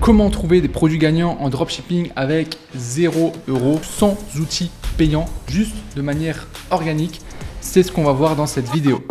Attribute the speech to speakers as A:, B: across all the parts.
A: Comment trouver des produits gagnants en dropshipping avec 0 €, sans outils payants, juste de manière organique? C'est ce qu'on va voir dans cette vidéo.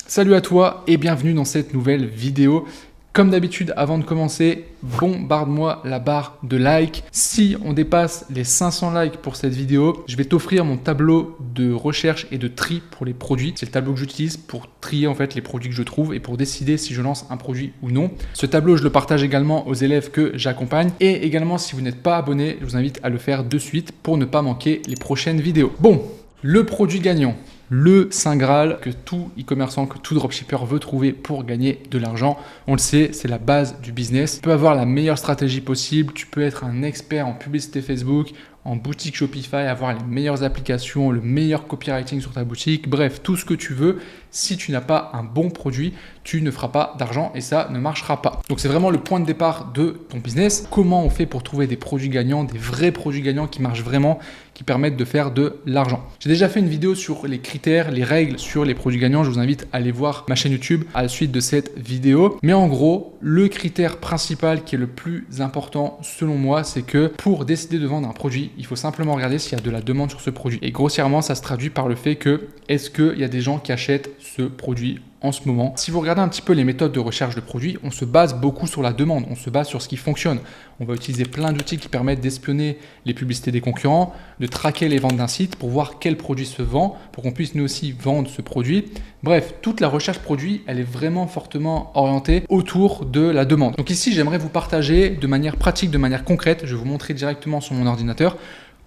A: Salut à toi et bienvenue dans cette nouvelle vidéo. Comme d'habitude, avant de commencer, bombarde-moi la barre de likes. Si on dépasse les 500 likes pour cette vidéo, je vais t'offrir mon tableau de recherche et de tri pour les produits. C'est le tableau que j'utilise pour trier en fait les produits que je trouve et pour décider si je lance un produit ou non. Ce tableau, je le partage également aux élèves que j'accompagne. Et également, si vous n'êtes pas abonné, je vous invite à le faire de suite pour ne pas manquer les prochaines vidéos. Bon, le produit gagnant. Le Saint Graal que tout e-commerçant, que tout dropshipper veut trouver pour gagner de l'argent. On le sait, c'est la base du business. Tu peux avoir la meilleure stratégie possible, tu peux être un expert en publicité Facebook, en boutique Shopify, avoir les meilleures applications, le meilleur copywriting sur ta boutique, bref, tout ce que tu veux. Si tu n'as pas un bon produit, tu ne feras pas d'argent et ça ne marchera pas. Donc c'est vraiment le point de départ de ton business. Comment on fait pour trouver des produits gagnants, des vrais produits gagnants qui marchent vraiment, qui permettent de faire de l'argent. J'ai déjà fait une vidéo sur les critères, les règles sur les produits gagnants. Je vous invite à aller voir ma chaîne YouTube à la suite de cette vidéo. Mais en gros, le critère principal qui est le plus important selon moi, c'est que pour décider de vendre un produit, il faut simplement regarder s'il y a de la demande sur ce produit. Et grossièrement, ça se traduit par le fait que est-ce qu'il y a des gens qui achètent ce produit en ce moment. Si vous regardez un petit peu les méthodes de recherche de produits, on se base beaucoup sur la demande, on se base sur ce qui fonctionne. On va utiliser plein d'outils qui permettent d'espionner les publicités des concurrents, de traquer les ventes d'un site pour voir quel produit se vend, pour qu'on puisse nous aussi vendre ce produit. Bref, toute la recherche produit, elle est vraiment fortement orientée autour de la demande. Donc ici, j'aimerais vous partager de manière pratique, de manière concrète, je vais vous montrer directement sur mon ordinateur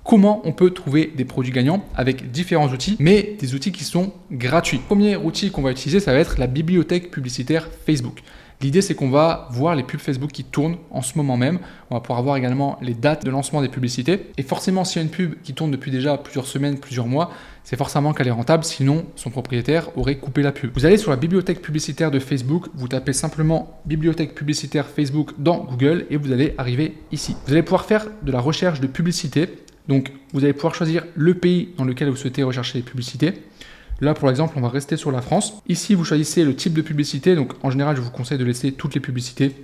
A: comment on peut trouver des produits gagnants avec différents outils, mais des outils qui sont gratuits. Le premier outil qu'on va utiliser, ça va être la bibliothèque publicitaire Facebook. L'idée, c'est qu'on va voir les pubs Facebook qui tournent en ce moment même. On va pouvoir voir également les dates de lancement des publicités. Et forcément, s'il y a une pub qui tourne depuis déjà plusieurs semaines, plusieurs mois, c'est forcément qu'elle est rentable, sinon son propriétaire aurait coupé la pub. Vous allez sur la bibliothèque publicitaire de Facebook, vous tapez simplement bibliothèque publicitaire Facebook dans Google et vous allez arriver ici. Vous allez pouvoir faire de la recherche de publicité. Donc, vous allez pouvoir choisir le pays dans lequel vous souhaitez rechercher les publicités. Là, pour l'exemple, on va rester sur la France. Ici, vous choisissez le type de publicité. Donc, en général, je vous conseille de laisser toutes les publicités.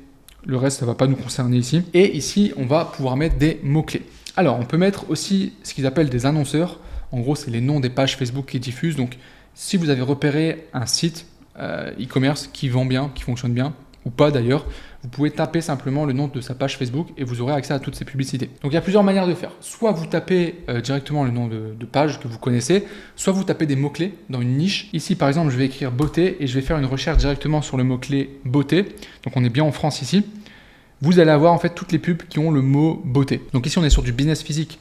A: Le reste, ça ne va pas nous concerner ici. Et ici, on va pouvoir mettre des mots-clés. Alors, on peut mettre aussi ce qu'ils appellent des annonceurs. En gros, c'est les noms des pages Facebook qui diffusent. Donc, si vous avez repéré un site e-commerce qui vend bien, qui fonctionne bien, ou pas d'ailleurs, vous pouvez taper simplement le nom de sa page Facebook et vous aurez accès à toutes ces publicités. Donc il y a plusieurs manières de faire. Soit vous tapez directement le nom de page que vous connaissez, soit vous tapez des mots-clés dans une niche. Ici par exemple, je vais écrire beauté et je vais faire une recherche directement sur le mot-clé beauté. Donc on est bien en France ici. Vous allez avoir en fait toutes les pubs qui ont le mot beauté. Donc ici on est sur du business physique,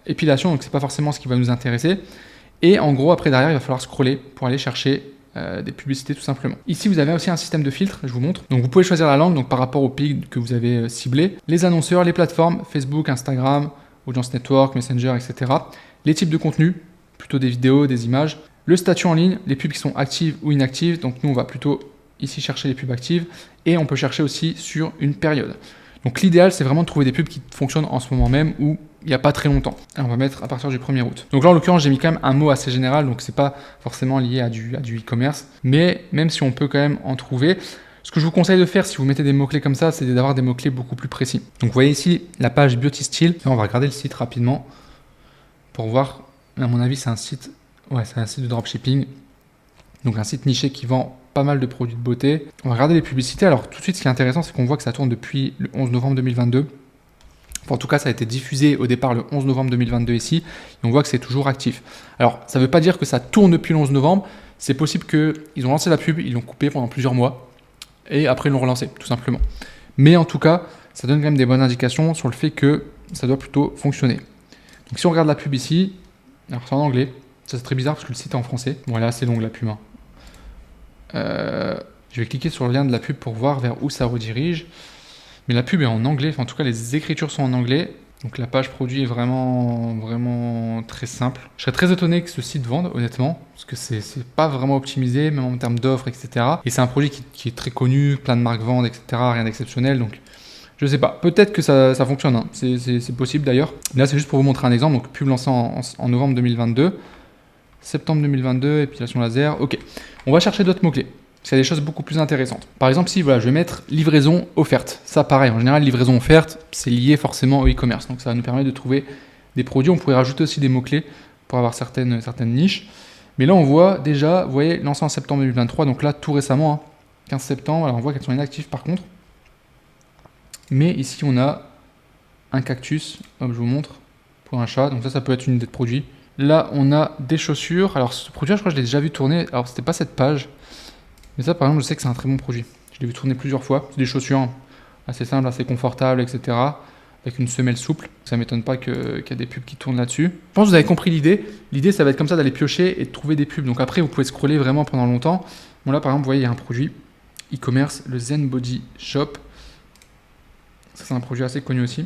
A: épilation, donc c'est pas forcément ce qui va nous intéresser. Et en gros après derrière, il va falloir scroller pour aller chercher des publicités tout simplement. Ici vous avez aussi un système de filtre, je vous montre. Donc vous pouvez choisir la langue donc par rapport au pays que vous avez ciblé, les annonceurs, les plateformes, Facebook, Instagram, Audience Network, Messenger, etc. Les types de contenu, plutôt des vidéos, des images, le statut en ligne, les pubs qui sont actives ou inactives. Donc nous on va plutôt ici chercher les pubs actives et on peut chercher aussi sur une période. Donc l'idéal c'est vraiment de trouver des pubs qui fonctionnent en ce moment même ou il n'y a pas très longtemps. Et on va mettre à partir du 1er août. Donc là, en l'occurrence, j'ai mis quand même un mot assez général, donc c'est pas forcément lié à du e-commerce. Mais même si on peut quand même en trouver, ce que je vous conseille de faire si vous mettez des mots-clés comme ça, c'est d'avoir des mots-clés beaucoup plus précis. Donc vous voyez ici la page Beauty Style. On va regarder le site rapidement pour voir. À mon avis, c'est un site de dropshipping. Donc un site niché qui vend pas mal de produits de beauté. On va regarder les publicités. Alors tout de suite, ce qui est intéressant, c'est qu'on voit que ça tourne depuis le 11 novembre 2022. Enfin, en tout cas, ça a été diffusé au départ le 11 novembre 2022 ici, et on voit que c'est toujours actif. Alors, ça ne veut pas dire que ça tourne depuis le 11 novembre, c'est possible qu'ils ont lancé la pub, ils l'ont coupé pendant plusieurs mois, et après ils l'ont relancé, tout simplement. Mais en tout cas, ça donne quand même des bonnes indications sur le fait que ça doit plutôt fonctionner. Donc si on regarde la pub ici, alors c'est en anglais, ça c'est très bizarre parce que le site est en français. Bon, elle est assez longue la pub. Je vais cliquer sur le lien de la pub pour voir vers où ça redirige. Mais la pub est en anglais, enfin, en tout cas les écritures sont en anglais. Donc la page produit est vraiment très simple. Je serais très étonné que ce site vende, honnêtement, parce que c'est pas vraiment optimisé, même en termes d'offres, etc. Et c'est un produit qui est très connu, plein de marques vendent, etc. Rien d'exceptionnel. Donc Je sais pas, peut-être que ça fonctionne, hein. C'est possible d'ailleurs. Là, c'est juste pour vous montrer un exemple. Donc, pub lancée en novembre 2022, septembre 2022, épilation laser. Ok, on va chercher d'autres mots-clés. C'est des choses beaucoup plus intéressantes. Par exemple, si voilà, je vais mettre livraison offerte. Ça, pareil, en général, livraison offerte, c'est lié forcément au e-commerce. Donc, ça va nous permettre de trouver des produits. On pourrait rajouter aussi des mots-clés pour avoir certaines niches. Mais là, on voit déjà, vous voyez, lancé en septembre 2023. Donc là, tout récemment, hein, 15 septembre. Alors, on voit qu'elles sont inactives par contre. Mais ici, on a un cactus. Hop, je vous montre. Pour un chat. Donc ça peut être une idée de produit. Là, on a des chaussures. Alors, ce produit, je crois que je l'ai déjà vu tourner. Alors, c'était pas cette page. Mais ça, par exemple, je sais que c'est un très bon produit. Je l'ai vu tourner plusieurs fois. C'est des chaussures assez simples, assez confortables, etc. Avec une semelle souple. Ça ne m'étonne pas qu'il y a des pubs qui tournent là-dessus. Je pense que vous avez compris l'idée. L'idée, ça va être comme ça d'aller piocher et de trouver des pubs. Donc après, vous pouvez scroller vraiment pendant longtemps. Bon, là, par exemple, vous voyez, il y a un produit e-commerce, le Zen Body Shop. Ça, c'est un produit assez connu aussi,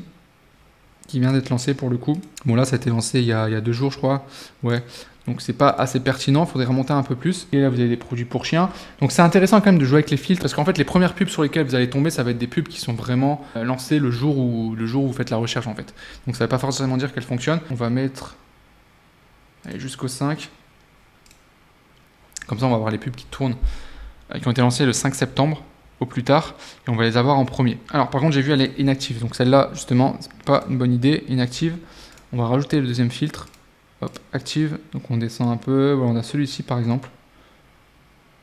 A: qui vient d'être lancé pour le coup. Bon, là, ça a été lancé il y a 2 jours, je crois. Ouais. Donc c'est pas assez pertinent, il faudrait remonter un peu plus. Et là vous avez des produits pour chiens. Donc c'est intéressant quand même de jouer avec les filtres parce qu'en fait les premières pubs sur lesquelles vous allez tomber, ça va être des pubs qui sont vraiment lancées le jour où vous faites la recherche en fait. Donc ça ne va pas forcément dire qu'elles fonctionnent. On va mettre jusqu'au 5. Comme ça on va avoir les pubs qui tournent, qui ont été lancées le 5 septembre au plus tard et on va les avoir en premier. Alors par contre j'ai vu elle est inactive. Donc celle-là justement c'est pas une bonne idée, inactive. On va rajouter le deuxième filtre. Hop, active, donc on descend un peu, voilà, on a celui-ci par exemple.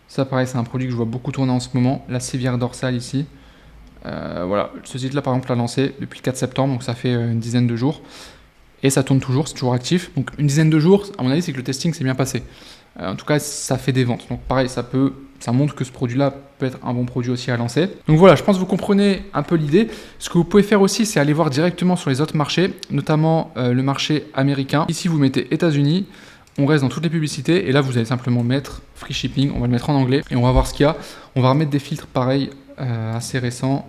A: Ça pareil, c'est un produit que je vois beaucoup tourner en ce moment, la civière dorsale ici. Voilà, ce site là par exemple l'a lancé depuis le 4 septembre, donc ça fait une dizaine de jours. Et ça tourne toujours, c'est toujours actif. Donc une dizaine de jours, à mon avis c'est que le testing s'est bien passé. En tout cas ça fait des ventes, donc pareil ça montre que ce produit-là peut être un bon produit aussi à lancer. Donc voilà, je pense que vous comprenez un peu l'idée. Ce que vous pouvez faire aussi, c'est aller voir directement sur les autres marchés, notamment le marché américain. Ici, vous mettez États-Unis, on reste dans toutes les publicités, et là, vous allez simplement mettre free shipping, on va le mettre en anglais, et on va voir ce qu'il y a. On va remettre des filtres pareils, assez récents.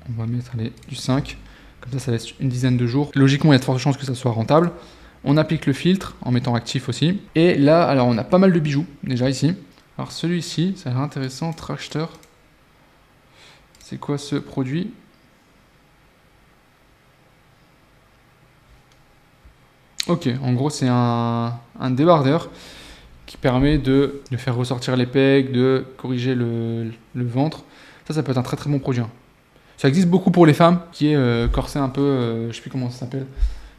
A: On va mettre du 5, comme ça laisse une dizaine de jours. Logiquement, il y a de fortes chances que ça soit rentable. On applique le filtre en mettant actif aussi. Et là, alors on a pas mal de bijoux, déjà ici. Alors celui-ci, ça a l'air intéressant, Trashter. C'est quoi ce produit? Ok, en gros c'est un débardeur qui permet de faire ressortir les pecs, de corriger le ventre. Ça peut être un très très bon produit. Ça existe beaucoup pour les femmes, qui est corset un peu, je sais plus comment ça s'appelle,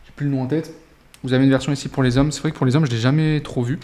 A: j'ai plus le nom en tête. Vous avez une version ici pour les hommes. C'est vrai que pour les hommes, je ne l'ai jamais trop vu.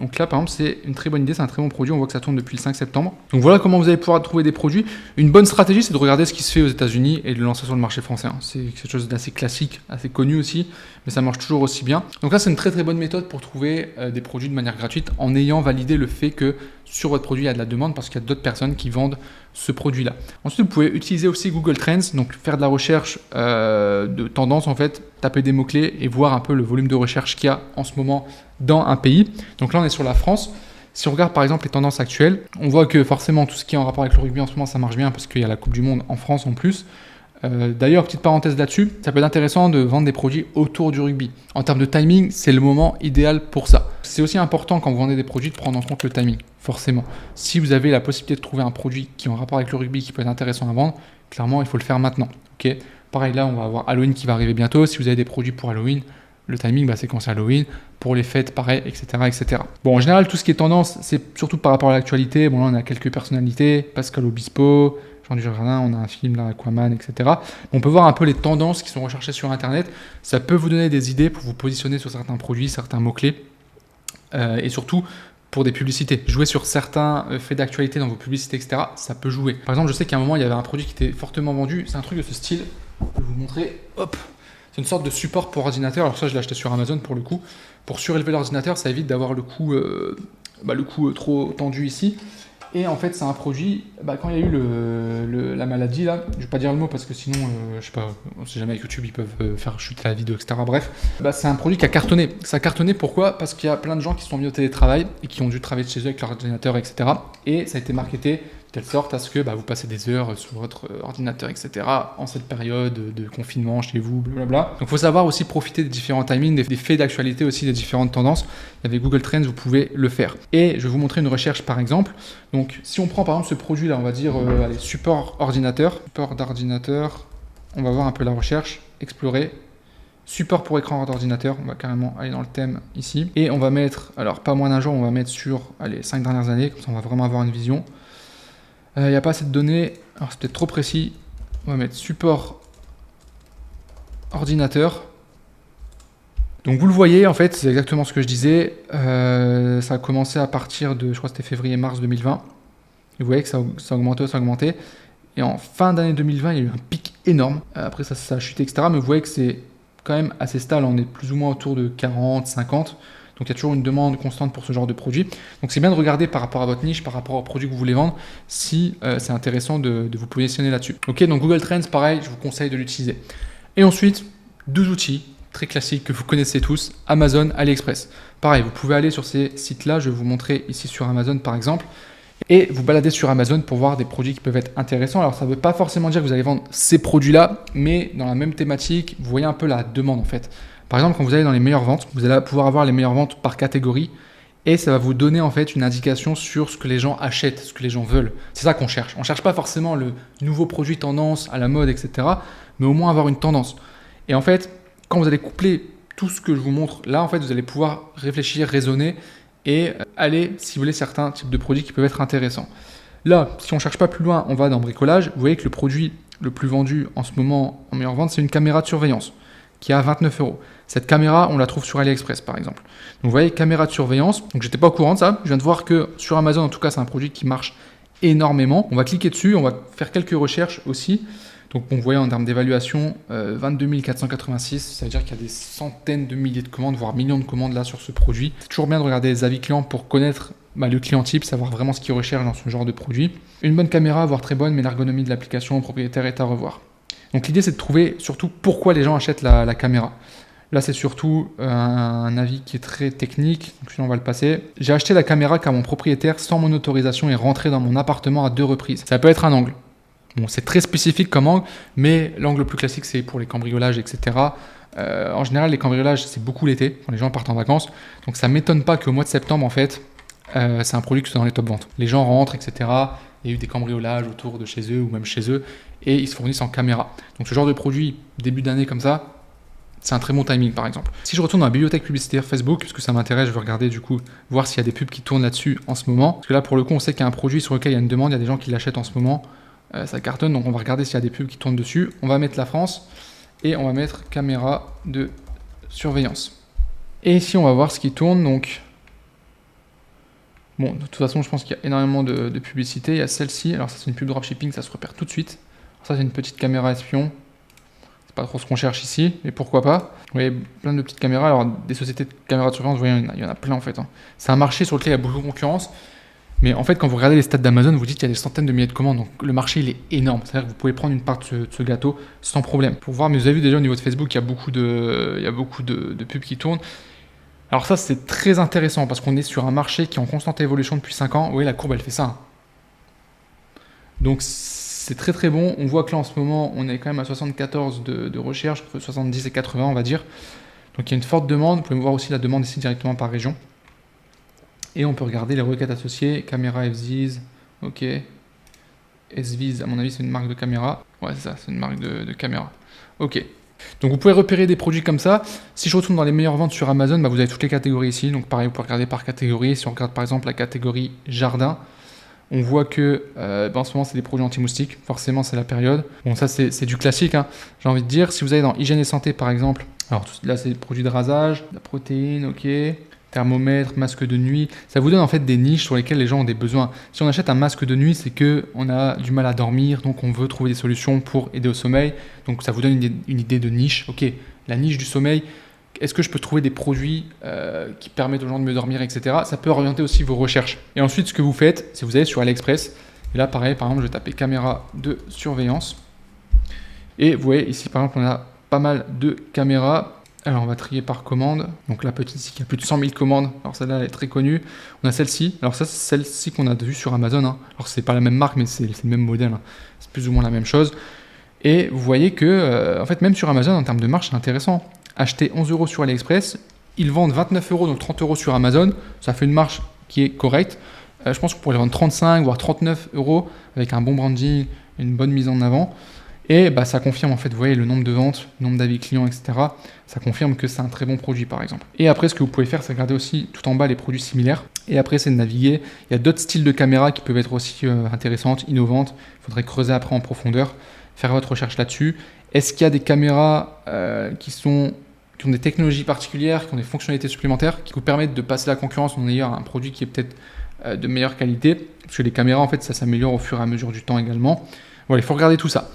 A: Donc là, par exemple, c'est une très bonne idée, c'est un très bon produit. On voit que ça tourne depuis le 5 septembre. Donc voilà comment vous allez pouvoir trouver des produits. Une bonne stratégie, c'est de regarder ce qui se fait aux États-Unis et de le lancer sur le marché français. C'est quelque chose d'assez classique, assez connu aussi, mais ça marche toujours aussi bien. Donc là, c'est une très très bonne méthode pour trouver des produits de manière gratuite en ayant validé le fait que sur votre produit, il y a de la demande parce qu'il y a d'autres personnes qui vendent ce produit-là. Ensuite, vous pouvez utiliser aussi Google Trends, donc faire de la recherche de tendance en fait, taper des mots-clés et voir un peu le volume de recherche qu'il y a en ce moment dans un pays. Donc là, on est sur la France. Si on regarde par exemple les tendances actuelles, on voit que forcément tout ce qui est en rapport avec le rugby en ce moment, ça marche bien parce qu'il y a la Coupe du Monde en France en plus. D'ailleurs, petite parenthèse là-dessus, ça peut être intéressant de vendre des produits autour du rugby. En termes de timing, c'est le moment idéal pour ça. C'est aussi important quand vous vendez des produits de prendre en compte le timing, forcément. Si vous avez la possibilité de trouver un produit qui est en rapport avec le rugby, qui peut être intéressant à vendre, clairement, il faut le faire maintenant. Okay, pareil, là, on va avoir Halloween qui va arriver bientôt. Si vous avez des produits pour Halloween, le timing, c'est quand c'est Halloween. Pour les fêtes, pareil, etc., etc. Bon, en général, tout ce qui est tendance, c'est surtout par rapport à l'actualité. Bon, là, on a quelques personnalités, Pascal Obispo, Jean Dujardin, on a un film là, Aquaman, etc. On peut voir un peu les tendances qui sont recherchées sur Internet. Ça peut vous donner des idées pour vous positionner sur certains produits, certains mots-clés. Et surtout, pour des publicités. Jouer sur certains faits d'actualité dans vos publicités, etc. Ça peut jouer. Par exemple, je sais qu'à un moment, il y avait un produit qui était fortement vendu. C'est un truc de ce style. Je vais vous montrer. Hop. C'est une sorte de support pour ordinateur. Alors ça, je l'ai acheté sur Amazon pour le coup. Pour surélever l'ordinateur, ça évite d'avoir le coup trop tendu ici. Et en fait, c'est un produit, quand il y a eu la maladie, là, je ne vais pas dire le mot parce que sinon, je sais pas, on sait jamais avec YouTube, ils peuvent faire chuter la vidéo, etc. Bref, c'est un produit qui a cartonné. Ça a cartonné pourquoi? Parce qu'il y a plein de gens qui se sont mis au télétravail et qui ont dû travailler de chez eux avec leur ordinateur, etc. Et ça a été marketé de telle sorte à ce que vous passez des heures sur votre ordinateur, etc. en cette période de confinement chez vous, blablabla. Donc il faut savoir aussi profiter des différents timings, des faits d'actualité aussi, des différentes tendances. Avec Google Trends, vous pouvez le faire. Et je vais vous montrer une recherche par exemple. Donc si on prend par exemple ce produit là, on va dire support ordinateur. Support d'ordinateur. on va voir un peu la recherche, explorer, support pour écran d'ordinateur, on va carrément aller dans le thème ici. Et on va mettre, alors pas moins d'un jour, on va mettre sur les 5 dernières années, comme ça on va vraiment avoir une vision. Il n'y a pas assez de données, alors c'est peut-être trop précis, on va mettre support ordinateur. Donc vous le voyez, en fait, c'est exactement ce que je disais, ça a commencé à partir de, je crois que c'était février-mars 2020. Et vous voyez que ça a augmenté, Et en fin d'année 2020, il y a eu un pic énorme. Après ça a chuté, etc. Mais vous voyez que c'est quand même assez stable, on est plus ou moins autour de 40, 50. Donc il y a toujours une demande constante pour ce genre de produit. Donc c'est bien de regarder par rapport à votre niche, par rapport au produit que vous voulez vendre, si c'est intéressant de vous positionner là-dessus. Ok, donc Google Trends, pareil, je vous conseille de l'utiliser. Et ensuite, 2 outils très classiques que vous connaissez tous, Amazon, AliExpress. Pareil, vous pouvez aller sur ces sites-là, je vais vous montrer ici sur Amazon par exemple, et vous balader sur Amazon pour voir des produits qui peuvent être intéressants. Alors ça ne veut pas forcément dire que vous allez vendre ces produits-là, mais dans la même thématique, vous voyez un peu la demande en fait. Par exemple, quand vous allez dans les meilleures ventes, vous allez pouvoir avoir les meilleures ventes par catégorie, et ça va vous donner en fait une indication sur ce que les gens achètent, ce que les gens veulent. C'est ça qu'on cherche. On ne cherche pas forcément le nouveau produit tendance, à la mode, etc., mais au moins avoir une tendance. Et en fait, quand vous allez coupler tout ce que je vous montre là, en fait, vous allez pouvoir réfléchir, raisonner et aller cibler certains types de produits qui peuvent être intéressants. Là, si on ne cherche pas plus loin, on va dans bricolage. Vous voyez que le produit le plus vendu en ce moment en meilleure vente, c'est une caméra de surveillance qui est à 29 €. Cette caméra, on la trouve sur AliExpress par exemple. Donc vous voyez, caméra de surveillance. Donc j'étais pas au courant de ça. Je viens de voir que sur Amazon, en tout cas, c'est un produit qui marche énormément. On va cliquer dessus, on va faire quelques recherches aussi. Donc vous voyez en termes d'évaluation, 22 486, ça veut dire qu'il y a des centaines de milliers de commandes, voire millions de commandes là sur ce produit. C'est toujours bien de regarder les avis clients pour connaître le client type, savoir vraiment ce qu'il recherche dans ce genre de produit. Une bonne caméra, voire très bonne, mais l'ergonomie de l'application propriétaire est à revoir. Donc l'idée c'est de trouver surtout pourquoi les gens achètent la caméra. Là c'est surtout un avis qui est très technique, donc sinon on va le passer. J'ai acheté la caméra car mon propriétaire, sans mon autorisation, est rentré dans mon appartement à 2 reprises. Ça peut être un angle. Bon, c'est très spécifique comme angle, mais l'angle le plus classique, c'est pour les cambriolages, etc. En général, les cambriolages, c'est beaucoup l'été, quand les gens partent en vacances. Donc ça ne m'étonne pas qu'au mois de septembre, en fait, c'est un produit qui soit dans les top ventes. Les gens rentrent, etc. Il y a eu des cambriolages autour de chez eux ou même chez eux, et ils se fournissent en caméra. Donc ce genre de produit, début d'année comme ça, c'est un très bon timing, par exemple. Si je retourne dans la bibliothèque publicitaire Facebook, puisque ça m'intéresse, je vais regarder du coup, voir s'il y a des pubs qui tournent là-dessus en ce moment. Parce que là, pour le coup, on sait qu'il y a un produit sur lequel il y a une demande, il y a des gens qui l'achètent en ce moment. Ça cartonne, donc on va regarder s'il y a des pubs qui tournent dessus. On va mettre la France et on va mettre caméra de surveillance. Et ici, on va voir ce qui tourne. Donc, bon, de toute façon, je pense qu'il y a énormément de publicité. Il y a celle-ci. Alors, ça, c'est une pub dropshipping, ça se repère tout de suite. Alors, ça, c'est une petite caméra espion. C'est pas trop ce qu'on cherche ici, mais pourquoi pas. Vous voyez, plein de petites caméras. Alors, des sociétés de caméras de surveillance, vous voyez, il y en a plein en fait. C'est un marché sur lequel il y a beaucoup de concurrence. Mais en fait, quand vous regardez les stats d'Amazon, vous dites qu'il y a des centaines de milliers de commandes. Donc le marché, il est énorme. C'est-à-dire que vous pouvez prendre une part de ce gâteau sans problème. Pour voir, mais vous avez vu déjà au niveau de Facebook, il y a beaucoup de pubs qui tournent. Alors ça, c'est très intéressant parce qu'on est sur un marché qui est en constante évolution depuis 5 ans. Vous voyez, la courbe, elle fait ça. Donc c'est très très bon. On voit que là, en ce moment, on est quand même à 74 de recherche, entre 70 et 80, on va dire. Donc il y a une forte demande. Vous pouvez voir aussi la demande ici directement par région. Et on peut regarder les requêtes associées, caméra FZIS, ok. SVIS, à mon avis, c'est une marque de caméra. Ouais, c'est ça, c'est une marque de caméra. Ok. Donc vous pouvez repérer des produits comme ça. Si je retourne dans les meilleures ventes sur Amazon, vous avez toutes les catégories ici. Donc pareil, vous pouvez regarder par catégorie. Si on regarde par exemple la catégorie jardin, on voit que en ce moment, c'est des produits anti-moustiques. Forcément, c'est la période. Bon, ça, c'est du classique, hein, j'ai envie de dire. Si vous allez dans hygiène et santé, par exemple, alors là, c'est des produits de rasage, la protéine, ok. Thermomètre, masque de nuit, ça vous donne en fait des niches sur lesquelles les gens ont des besoins. Si on achète un masque de nuit, c'est qu'on a du mal à dormir, donc on veut trouver des solutions pour aider au sommeil. Donc ça vous donne une idée de niche. Ok, la niche du sommeil, est-ce que je peux trouver des produits qui permettent aux gens de mieux dormir, etc. Ça peut orienter aussi vos recherches. Et ensuite, ce que vous faites, c'est que vous allez sur AliExpress. Et là, pareil, par exemple, je vais taper caméra de surveillance. Et vous voyez, ici, par exemple, on a pas mal de caméras. Alors on va trier par commande. Donc la petite ici qui a plus de 100 000 commandes. Alors celle-là elle est très connue. On a celle-ci. Alors ça c'est celle-ci qu'on a vue sur Amazon. Hein. Alors c'est pas la même marque mais c'est le même modèle. Hein. C'est plus ou moins la même chose. Et vous voyez que en fait même sur Amazon en termes de marge c'est intéressant. Acheter 11 € sur AliExpress. Ils vendent 29 €, donc 30 € sur Amazon. Ça fait une marge qui est correcte. Je pense que vous pourrez les vendre 35 voire 39 € avec un bon branding, une bonne mise en avant. Et ça confirme en fait, vous voyez, le nombre de ventes, le nombre d'avis clients, etc. Ça confirme que c'est un très bon produit par exemple. Et après, ce que vous pouvez faire, c'est regarder aussi tout en bas les produits similaires. Et après, c'est de naviguer. Il y a d'autres styles de caméras qui peuvent être aussi intéressantes, innovantes. Il faudrait creuser après en profondeur, faire votre recherche là-dessus. Est-ce qu'il y a des caméras qui ont des technologies particulières, qui ont des fonctionnalités supplémentaires, qui vous permettent de passer la concurrence en ayant un produit qui est peut-être de meilleure qualité? Parce que les caméras, en fait, ça s'améliore au fur et à mesure du temps également. Voilà, il faut regarder tout ça.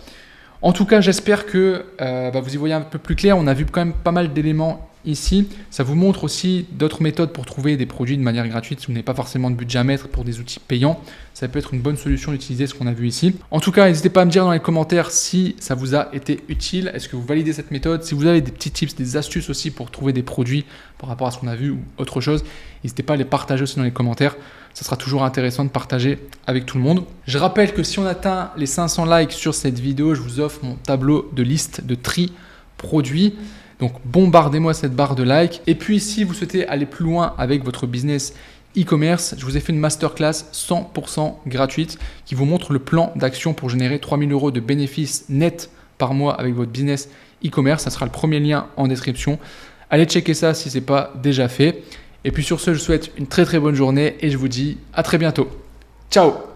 A: En tout cas, j'espère que vous y voyez un peu plus clair. On a vu quand même pas mal d'éléments ici. Ça vous montre aussi d'autres méthodes pour trouver des produits de manière gratuite si vous n'avez pas forcément de budget à mettre pour des outils payants. Ça peut être une bonne solution d'utiliser ce qu'on a vu ici. En tout cas, n'hésitez pas à me dire dans les commentaires si ça vous a été utile. Est-ce que vous validez cette méthode? Si vous avez des petits tips, des astuces aussi pour trouver des produits par rapport à ce qu'on a vu ou autre chose, n'hésitez pas à les partager aussi dans les commentaires. Ça sera toujours intéressant de partager avec tout le monde. Je rappelle que si on atteint les 500 likes sur cette vidéo, je vous offre mon tableau de liste de tri produits. Donc bombardez-moi cette barre de like. Et puis si vous souhaitez aller plus loin avec votre business e-commerce, je vous ai fait une masterclass 100% gratuite qui vous montre le plan d'action pour générer 3000 € de bénéfices nets par mois avec votre business e-commerce. Ça sera le premier lien en description. Allez checker ça si ce n'est pas déjà fait. Et puis sur ce, je vous souhaite une très très bonne journée et je vous dis à très bientôt. Ciao!